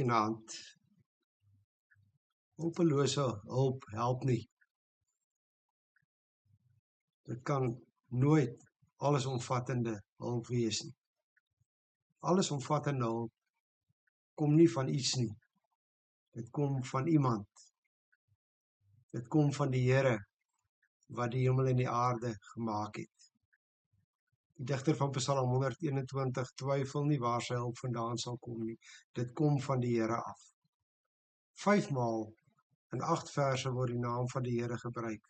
vanaand. Hulpelose hulp help nie. Dit kan nooit allesomvattende hulp wees nie. Allesomvattende hulp kom nie van iets nie. Dit kom van iemand. Dit kom van die Here wat die hemel en die aarde gemaak het. Die digter van Psalm 121 twyfel nie waar sy hulp vandaan sal kom nie. Dit kom van die Here af. 5 maal in 8 verse word die naam van die Here gebruik.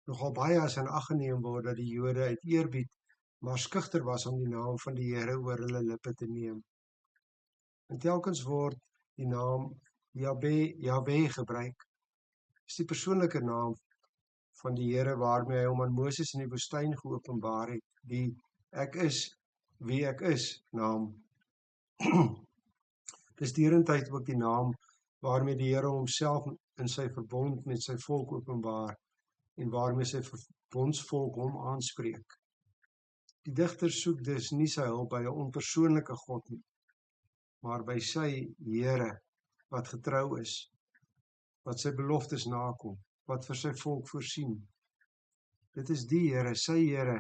Nogal baie as in ag geneem word dat die Jode uit eerbied maar skugter was om die naam van die Here oor hulle lippe te neem. En telkens word die naam Jahwe gebruik. Dis die persoonlike naam van die Here waarmee hy hom aan Moses in die woestyn geopenbaar het, die ek is wie ek is naam. Dis derentyd ook die naam waarmee die Here homself in sy verbond met sy volk openbaar en waarmee sy verbondsvolk hom aanspreek. Die digter soek dus nie sy hulp by 'n onpersoonlike God nie, maar by sy Here wat getrou is, wat sy beloftes nakom, wat vir sy volk voorsien. Dit is die Here, sy Here,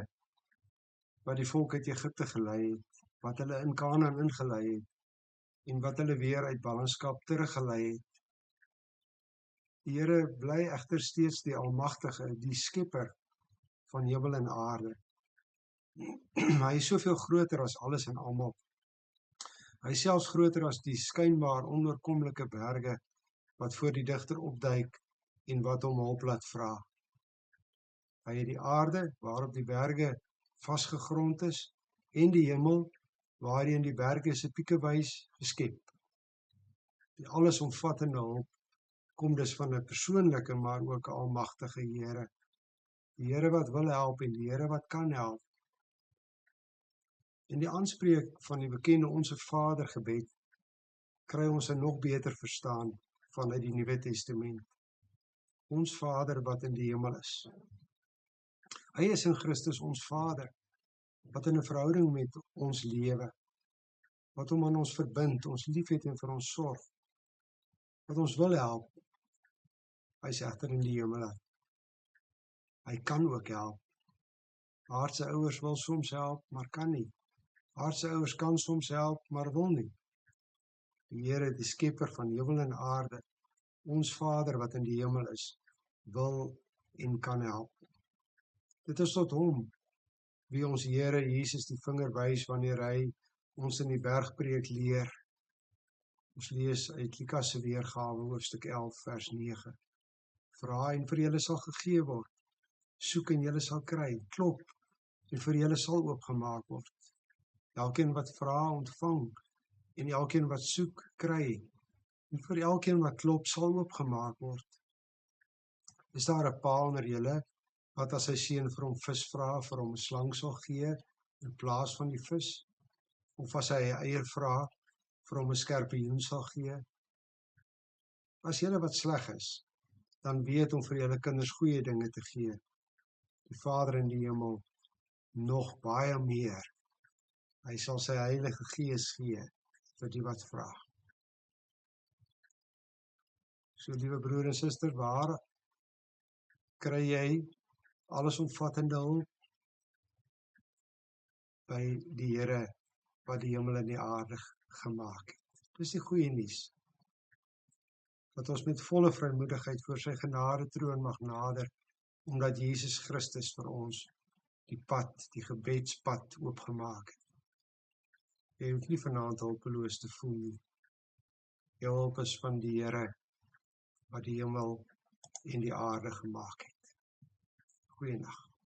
wat die volk uit Egipte gelei het, wat hulle in Kanaan ingelei het, en wat hulle weer uit ballingskap teruggelei het. Die Here bly egter steeds die Almagtige, die Skepper van hemel en aarde. Hy is soveel groter as alles en almal. Hy is selfs groter as die skynbaar onoorkomlike berge wat voor die digter opduik en wat hom hulp laat vra. Hy het die aarde waarop die berge vasgegrond is en die hemel waarheen die berge se pieke wys geskep. Die allesomvattende hulp kom dus van 'n persoonlike maar ook 'n almagtige Here. Die Here wat wil help en die Here wat kan help. In die aanspreek van die bekende Onse Vader gebed kry ons 'n nog beter verstaan vanuit die Nuwe Testament. Ons Vader wat in die hemel is. Hy is in Christus ons Vader, wat in 'n verhouding met ons lewe, wat hom aan ons verbind, ons liefhet en vir ons sorg, wat ons wil help. Hy is egter in die hemel. Hy kan ook help. Aardse ouers wil soms help, maar kan nie. Aardse ouers kan soms help, maar wil nie. Die Here, die Skepper van hemel en aarde, ons Vader wat in die hemel is, wil en kan help. Dit is tot hom wie ons Here Jesus die vinger wys wanneer hy ons in die bergpreek leer. Ons lees uit Lukas se weergawe hoofstuk 11 vers 9. Vra en vir julle sal gegee word. Soek en julle sal kry. Klop en vir julle sal oopgemaak word. Elkeen wat vra ontvang en elkeen wat soek kry. En vir elkeen wat klop sal oopgemaak word. Is daar 'n pa onder julle wat as sy seun vir hom vis vra, vir hom 'n slang sal gee in plaas van die vis? Of as hy 'n eier vra, vir hom 'n skorpioen sal gee? As julle wat sleg is, dan weet om vir julle kinders goeie dinge te gee. Die Vader in die hemel nog baie meer. Hy sal sy Heilige Gees gee vir die wat vra. So, liewe broer en suster, waar kry jy allesomvattende hulp? By die Here wat die hemel en die aarde gemaak het. Dis die goeie nuus. Dat ons met volle vrymoedigheid voor sy genade troon mag nader, omdat Jesus Christus vir ons die pad, die gebedspad oopgemaak het. Jy hoef nie vanaand hulpeloos te voel nie. Jou hulp is van die Here wat die hemel en die aarde gemaak het. Goeienaand.